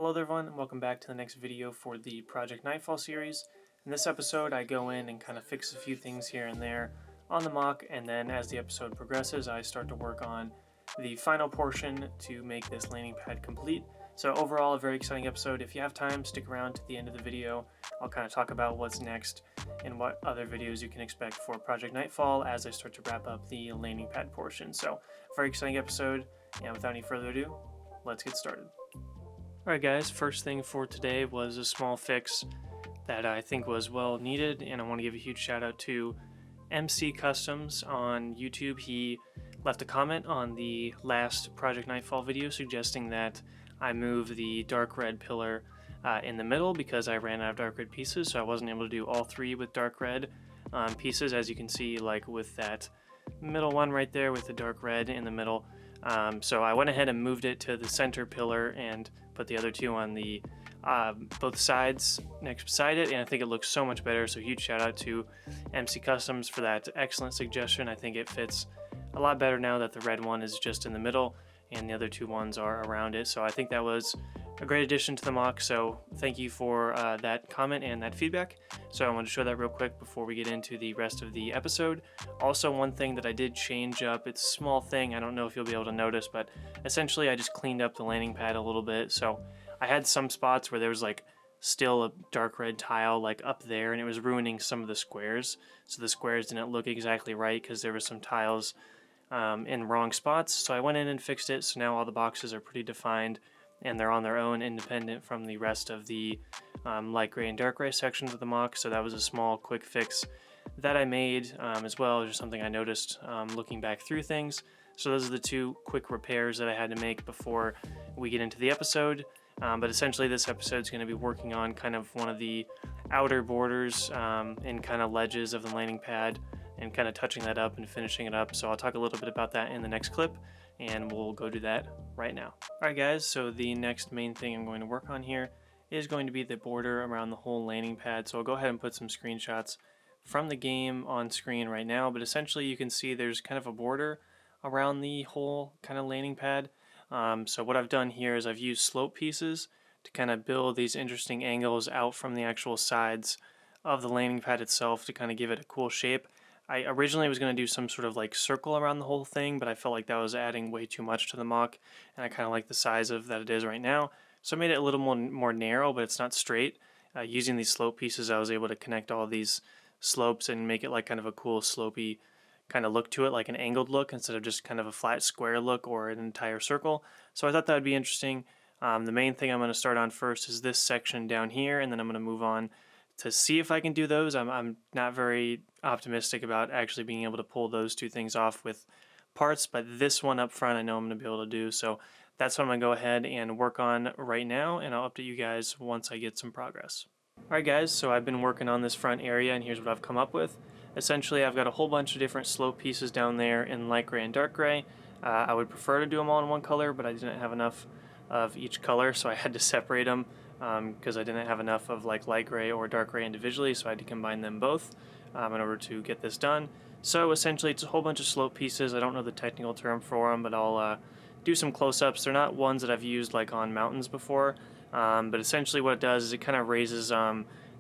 Hello there everyone, and welcome back to the next video for the Project Knightfall series. In this episode I go in and kind of fix a few things here and there on the mock, and then as the episode progresses I start to work on the final portion to make this landing pad complete. So overall a very exciting episode. If you have time, stick around to the end of the video. I'll kind of talk about what's next and what other videos you can expect for Project Knightfall as I start to wrap up the landing pad portion. So very exciting episode, and without any further ado, let's get started. Alright guys, first thing for today was a small fix that I think was well needed, and I want to give a huge shout out to MC Customs on YouTube. He left a comment on the last Project Knightfall video suggesting that I move the dark red pillar in the middle because I ran out of dark red pieces, so I wasn't able to do all three with dark red pieces, as you can see, like with that middle one right there with the dark red in the middle. So I went ahead and moved it to the center pillar and put the other two on the both sides next beside it, and I think it looks so much better. So huge shout out to MC Customs for that excellent suggestion. I think it fits a lot better now that the red one is just in the middle and the other two ones are around it. So I think that was a great addition to the mock, so thank you for that comment and that feedback. So I want to show that real quick before we get into the rest of the episode. Also, one thing that I did change up, it's a small thing, I don't know if you'll be able to notice, but essentially I just cleaned up the landing pad a little bit. So I had some spots where there was like still a dark red tile like up there, and it was ruining some of the squares. So the squares didn't look exactly right because there were some tiles in wrong spots. So I went in and fixed it, so now all the boxes are pretty defined and they're on their own, independent from the rest of the light gray and dark gray sections of the mock. So that was a small quick fix that I made as well, just something I noticed looking back through things. So those are the two quick repairs that I had to make before we get into the episode. But essentially this episode is going to be working on kind of one of the outer borders and kind of ledges of the landing pad and kind of touching that up and finishing it up. So I'll talk a little bit about that in the next clip, and we'll go do that right now. Alright guys, so the next main thing I'm going to work on here is going to be the border around the whole landing pad. So I'll go ahead and put some screenshots from the game on screen right now, but essentially you can see there's kind of a border around the whole kind of landing pad. So what I've done here is I've used slope pieces to kind of build these interesting angles out from the actual sides of the landing pad itself to kind of give it a cool shape. I originally was going to do some sort of like circle around the whole thing, but I felt like that was adding way too much to the mock, and I kind of like the size of that it is right now. So I made it a little more narrow, but it's not straight. Using these slope pieces, I was able to connect all these slopes and make it like kind of a cool slopey kind of look to it, like an angled look instead of just kind of a flat square look or an entire circle. So I thought that would be interesting. The main thing I'm going to start on first is this section down here, and then I'm going to move on to see if I can do those. I'm not very optimistic about actually being able to pull those two things off with parts, but this one up front I know I'm going to be able to do. So that's what I'm going to go ahead and work on right now, and I'll update you guys once I get some progress. Alright guys, so I've been working on this front area, and here's what I've come up with. Essentially I've got a whole bunch of different slope pieces down there in light gray and dark gray. I would prefer to do them all in one color, but I didn't have enough of each color, so I had to separate them because I didn't have enough of like light gray or dark gray individually, so I had to combine them both in order to get this done. So essentially it's a whole bunch of slope pieces. I don't know the technical term for them, but I'll do some close-ups. They're not ones that I've used like on mountains before, but essentially what it does is it kind of raises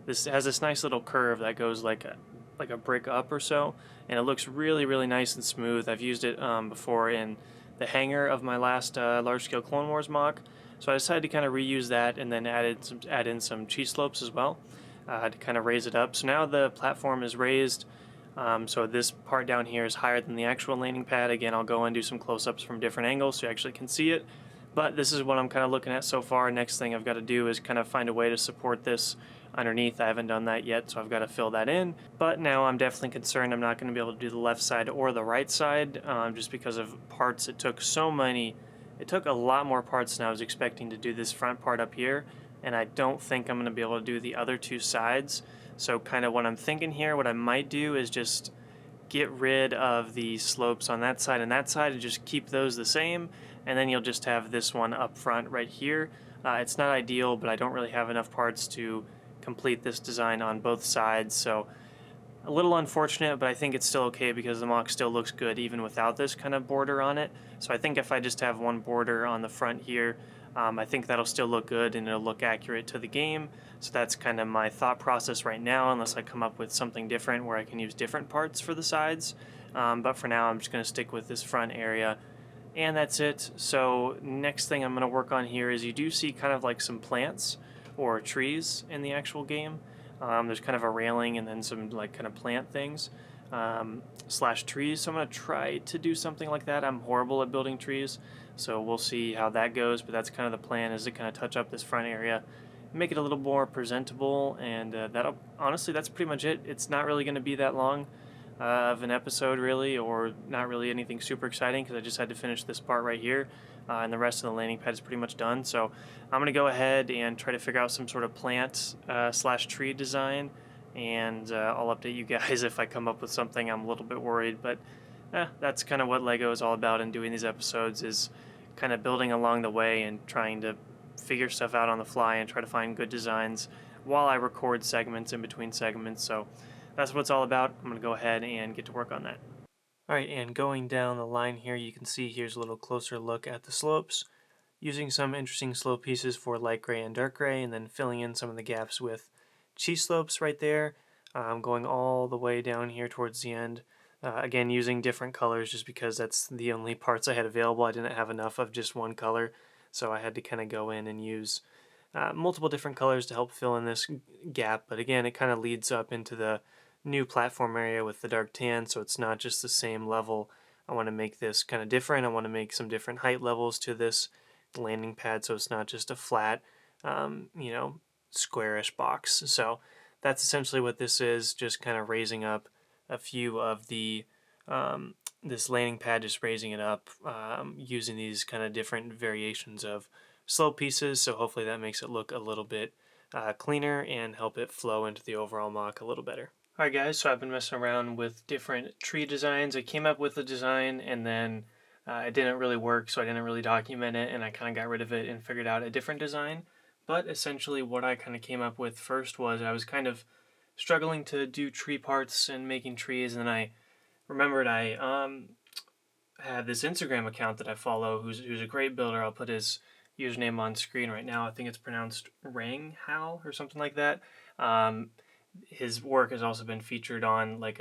this has this nice little curve that goes like a brick up or so, and it looks really nice and smooth. I've used it before in the hangar of my last large-scale Clone Wars mock, so I decided to kind of reuse that and then add in some cheat slopes as well to kind of raise it up. So now the platform is raised, so this part down here is higher than the actual landing pad. Again, I'll go and do some close-ups from different angles so you actually can see it, but this is what I'm kind of looking at so far. Next thing I've got to do is kind of find a way to support this underneath. I haven't done that yet, so I've got to fill that in. But now I'm definitely concerned I'm not going to be able to do the left side or the right side just because of parts. It took a lot more parts than I was expecting to do this front part up here, and I don't think I'm going to be able to do the other two sides. So kind of what I'm thinking here, what I might do is just get rid of the slopes on that side and just keep those the same, and then you'll just have this one up front right here. It's not ideal, but I don't really have enough parts to complete this design on both sides, so a little unfortunate, but I think it's still okay because the mock still looks good even without this kind of border on it. So I think if I just have one border on the front here, I think that'll still look good and it'll look accurate to the game. So that's kind of my thought process right now, unless I come up with something different where I can use different parts for the sides. But for now, I'm just going to stick with this front area. And that's it. So next thing I'm going to work on here is you do see kind of like some plants or trees in the actual game. There's kind of a railing and then some like kind of plant things slash trees. So I'm going to try to do something like that. I'm horrible at building trees, so we'll see how that goes. But that's kind of the plan, is to kind of touch up this front area, make it a little more presentable, and that'll honestly, that's pretty much it. It's not really going to be that long of an episode really, or not really anything super exciting, because I just had to finish this part right here, and the rest of the landing pad is pretty much done. So I'm going to go ahead and try to figure out some sort of plant slash tree design, and I'll update you guys if I come up with something. I'm a little bit worried, but that's kind of what LEGO is all about in doing these episodes, is kind of building along the way and trying to figure stuff out on the fly and try to find good designs while I record segments in between segments. So that's what it's all about. I'm going to go ahead and get to work on that. Alright, and going down the line here, you can see here's a little closer look at the slopes, using some interesting slope pieces for light gray and dark gray, and then filling in some of the gaps with cheese slopes right there, going all the way down here towards the end. Again, using different colors just because that's the only parts I had available. I didn't have enough of just one color, so I had to kind of go in and use multiple different colors to help fill in this gap. But again, it kind of leads up into the new platform area with the dark tan, so it's not just the same level. I want to make this kind of different. I want to make some different height levels to this landing pad, so it's not just a flat, squarish box. So that's essentially what this is, just kind of raising up a few of the this landing pad, just raising it up using these kind of different variations of slope pieces. So hopefully that makes it look a little bit cleaner and help it flow into the overall mock a little better. Alright guys, so I've been messing around with different tree designs. I came up with a design and then it didn't really work, so I didn't really document it, and I kind of got rid of it and figured out a different design. But essentially what I kind of came up with first was I was kind of struggling to do tree parts and making trees, and then I remembered I have this Instagram account that I follow who's a great builder. I'll put his username on screen right now. I think it's pronounced Rang Hao or something like that. His work has also been featured on like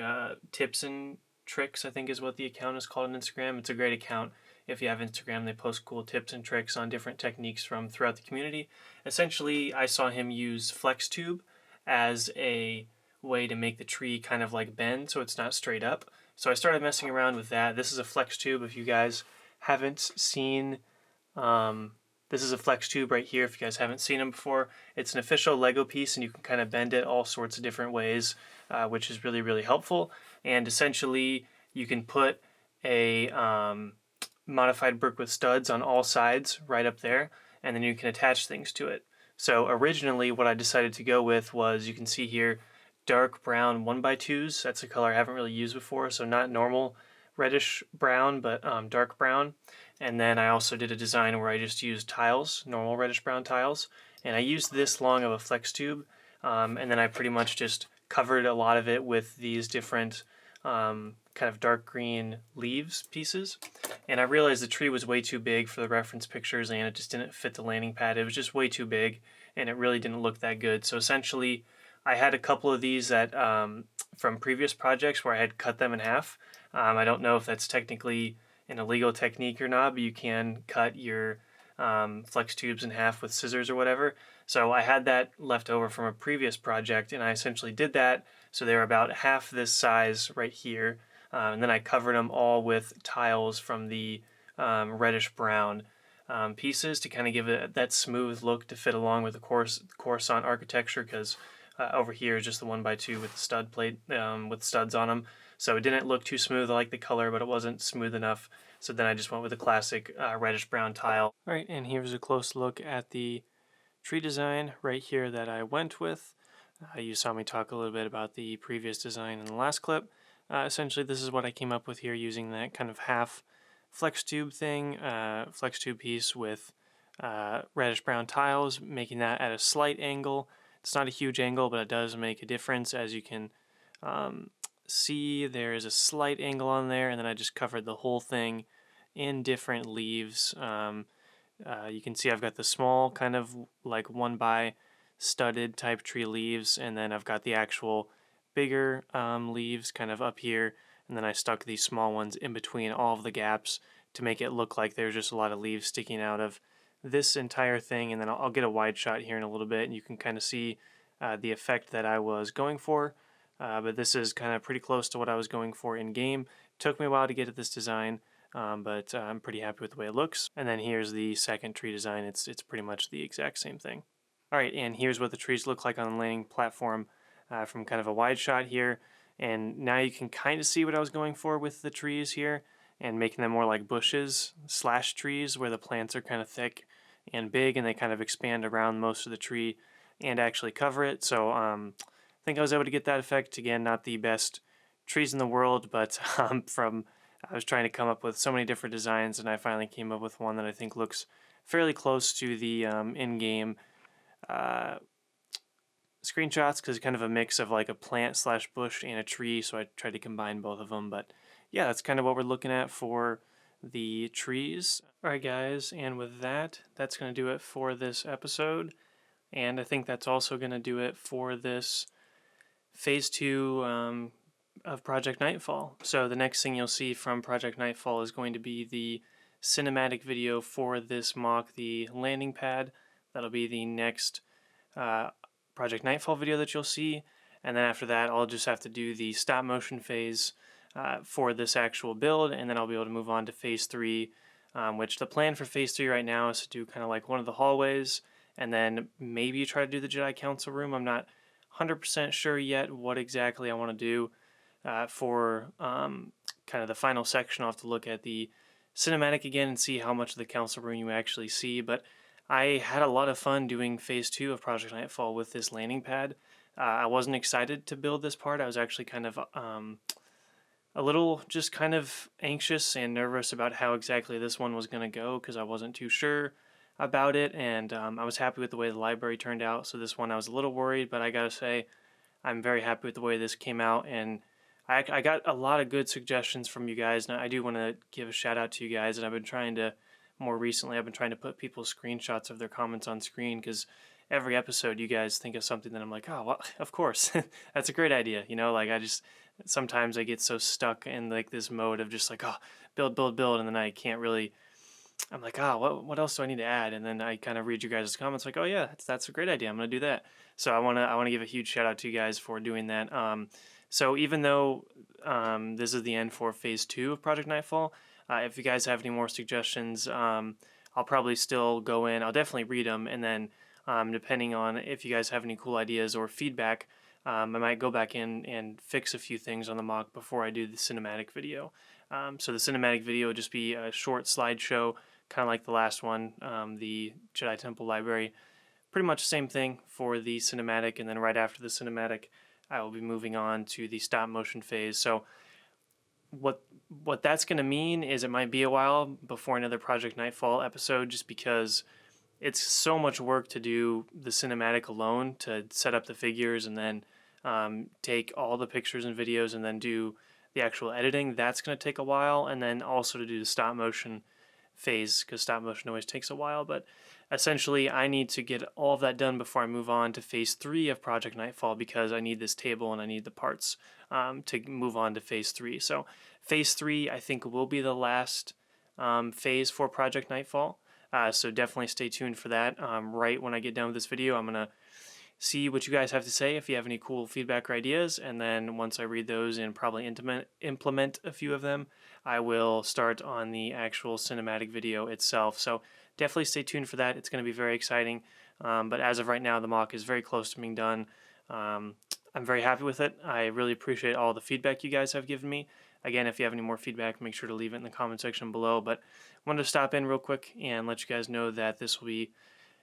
tips and tricks, I think is what the account is called on Instagram. It's a great account. If you have Instagram, they post cool tips and tricks on different techniques from throughout the community. Essentially, I saw him use flex tube as a way to make the tree kind of like bend so it's not straight up. So I started messing around with that. This is a flex tube. If you guys haven't seen this is a flex tube right here. If you guys haven't seen them before, it's an official Lego piece, and you can kind of bend it all sorts of different ways, which is really, really helpful. And essentially, you can put a modified brick with studs on all sides right up there, and then you can attach things to it. So originally, what I decided to go with was, you can see here, dark brown 1x2s. That's a color I haven't really used before, so not normal reddish brown, but dark brown. And then I also did a design where I just used tiles, normal reddish brown tiles, and I used this long of a flex tube, and then I pretty much just covered a lot of it with these different kind of dark green leaves pieces. And I realized the tree was way too big for the reference pictures, and it just didn't fit the landing pad. It was just way too big, and it really didn't look that good. So essentially, I had a couple of these that from previous projects where I had cut them in half. I don't know if that's technically an illegal technique or not, but you can cut your flex tubes in half with scissors or whatever. So I had that left over from a previous project, and I essentially did that. So they were about half this size right here, and then I covered them all with tiles from the reddish brown pieces to kind of give it that smooth look to fit along with the Coruscant architecture, because over here is just the 1x2 with the stud plate with studs on them. So it didn't look too smooth. I like the color, but it wasn't smooth enough. So then I just went with a classic reddish brown tile. All right, and here's a close look at the tree design right here that I went with. You saw me talk a little bit about the previous design in the last clip. Essentially, this is what I came up with here, using that kind of half flex tube thing, flex tube piece with reddish brown tiles, making that at a slight angle. It's not a huge angle, but it does make a difference. As you can see, there is a slight angle on there, and then I just covered the whole thing in different leaves, You can see I've got the small kind of like 1x studded type tree leaves, and then I've got the actual bigger leaves kind of up here, and then I stuck these small ones in between all of the gaps to make it look like there's just a lot of leaves sticking out of this entire thing. And then I'll get a wide shot here in a little bit, and you can kind of see the effect that I was going for. But this is kind of pretty close to what I was going for in game. Took me a while to get to this design, but I'm pretty happy with the way it looks. And then here's the second tree design. It's pretty much the exact same thing. All right, and here's what the trees look like on the landing platform from kind of a wide shot here. And now you can kind of see what I was going for with the trees here, and making them more like bushes / trees where the plants are kind of thick and big, and they kind of expand around most of the tree and actually cover it. So I think I was able to get that effect. Again, not the best trees in the world, but I was trying to come up with so many different designs, and I finally came up with one that I think looks fairly close to the in-game screenshots, because it's kind of a mix of like a plant / bush and a tree, so I tried to combine both of them. But yeah, that's kind of what we're looking at for the trees. Alright guys, and with that, that's going to do it for this episode, and I think that's also going to do it for this Phase 2 of Project Knightfall. So the next thing you'll see from Project Knightfall is going to be the cinematic video for this mock, the landing pad. That'll be the next Project Knightfall video that you'll see, and then after that I'll just have to do the stop motion phase for this actual build, and then I'll be able to move on to Phase 3, which the plan for Phase 3 right now is to do kind of like one of the hallways, and then maybe try to do the Jedi Council room. I'm not 100% sure yet what exactly I want to do for kind of the final section. I'll have to look at the cinematic again and see how much of the council room you actually see, but I had a lot of fun doing Phase 2 of Project Knightfall with this landing pad. I wasn't excited to build this part. I was actually kind of a little just kind of anxious and nervous about how exactly this one was going to go, because I wasn't too sure about it, and I was happy with the way the library turned out. So this one I was a little worried, but I gotta say I'm very happy with the way this came out, and I got a lot of good suggestions from you guys, and I do want to give a shout out to you guys. And I've been trying to, more recently, I've been trying to put people's screenshots of their comments on screen, because every episode you guys think of something that I'm like, oh, well, of course, that's a great idea. You know, like sometimes I get so stuck in like this mode of just like, oh, build, and then I can't really, I'm like, oh, what else do I need to add? And then I kind of read you guys' comments like, oh yeah, that's a great idea. I'm going to do that. So I want to give a huge shout out to you guys for doing that. So even though this is the end for Phase 2 of Project Knightfall, if you guys have any more suggestions, I'll probably still go in. I'll definitely read them, and then depending on if you guys have any cool ideas or feedback, I might go back in and fix a few things on the mock before I do the cinematic video. So the cinematic video will just be a short slideshow, kind of like the last one, the Jedi Temple Library. Pretty much the same thing for the cinematic, and then right after the cinematic, I will be moving on to the stop motion phase. So what that's going to mean is it might be a while before another Project Knightfall episode, just because it's so much work to do the cinematic alone, to set up the figures and then take all the pictures and videos and then do the actual editing. That's going to take a while, and then also to do the stop motion phase, because stop motion always takes a while. But essentially I need to get all of that done before I move on to Phase 3 of Project Knightfall, because I need this table and I need the parts to move on to Phase 3. So Phase 3 I think will be the last phase for Project Knightfall. So definitely stay tuned for that. Right when I get done with this video, I'm going to see what you guys have to say, if you have any cool feedback or ideas, and then once I read those and probably implement a few of them, I will start on the actual cinematic video itself. So definitely stay tuned for that. It's going to be very exciting. But as of right now, the mock is very close to being done. I'm very happy with it. I really appreciate all the feedback you guys have given me. Again, if you have any more feedback, make sure to leave it in the comment section below. But I wanted to stop in real quick and let you guys know that this will be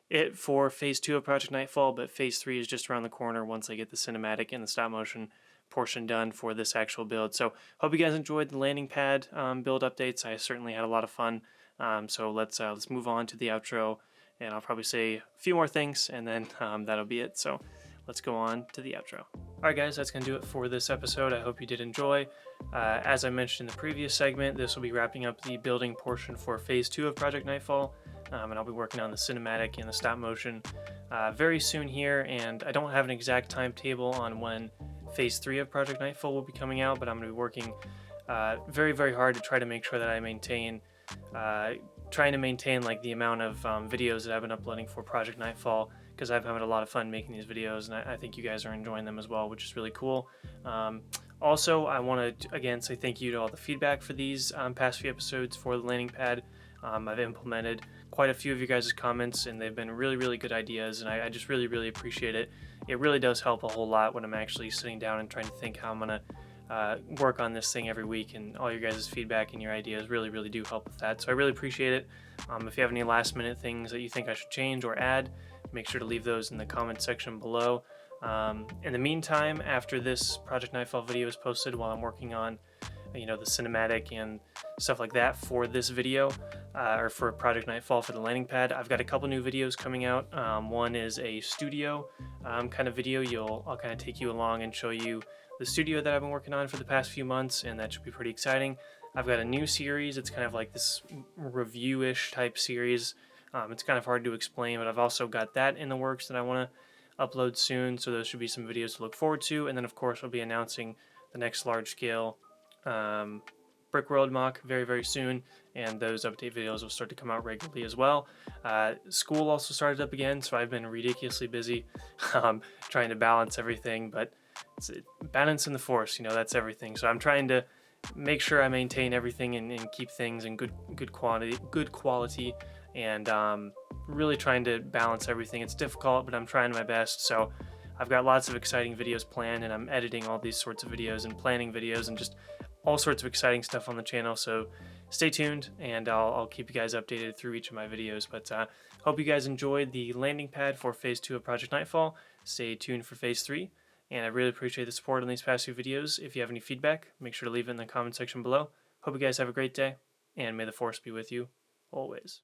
it for Phase 2 of Project Knightfall, but Phase 3 is just around the corner once I get the cinematic and the stop motion portion done for this actual build. So hope you guys enjoyed the landing pad build updates. I certainly had a lot of fun. So let's move on to the outro, and I'll probably say a few more things, and then that'll be it. So let's go on to the outro. Alright guys, that's going to do it for this episode. I hope you did enjoy. As I mentioned in the previous segment, this will be wrapping up the building portion for Phase 2 of Project Knightfall. and I'll be working on the cinematic and the stop motion very soon here. And I don't have an exact timetable on when Phase 3 of Project Knightfall will be coming out, but I'm going to be working very, very hard to try to make sure that I maintain, trying to maintain like the amount of videos that I've been uploading for Project Knightfall, because I've had a lot of fun making these videos, and I think you guys are enjoying them as well, which is really cool. Also, I want to again say thank you to all the feedback for these past few episodes for the landing pad. I've implemented quite a few of you guys' comments, and they've been really, really good ideas, and I just really, really appreciate it. It really does help a whole lot when I'm actually sitting down and trying to think how I'm going to work on this thing every week, and all your guys' feedback and your ideas really, really do help with that. So I really appreciate it. If you have any last minute things that you think I should change or add, make sure to leave those in the comment section below. In the meantime, after this Project Knightfall video is posted, while I'm working on the cinematic and stuff like that for this video, or for Project Knightfall for the landing pad, I've got a couple new videos coming out. One is a studio kind of video. I'll kind of take you along and show you the studio that I've been working on for the past few months, and that should be pretty exciting. I've got a new series. It's kind of like this review-ish type series. It's kind of hard to explain, but I've also got that in the works that I want to upload soon, so those should be some videos to look forward to. And then of course we'll be announcing the next large-scale Brick World mock very, very soon, and those update videos will start to come out regularly as well. School also started up again, so I've been ridiculously busy trying to balance everything, but it's balance in the force, that's everything. So I'm trying to make sure I maintain everything and keep things in good quality, and really trying to balance everything. It's difficult, but I'm trying my best. So I've got lots of exciting videos planned, and I'm editing all these sorts of videos and planning videos and just all sorts of exciting stuff on the channel. So stay tuned, and I'll keep you guys updated through each of my videos. But hope you guys enjoyed the landing pad for Phase 2 of Project Knightfall. Stay tuned for Phase 3, and I really appreciate the support on these past few videos. If you have any feedback, make sure to leave it in the comment section below. Hope you guys have a great day, and may the Force be with you always.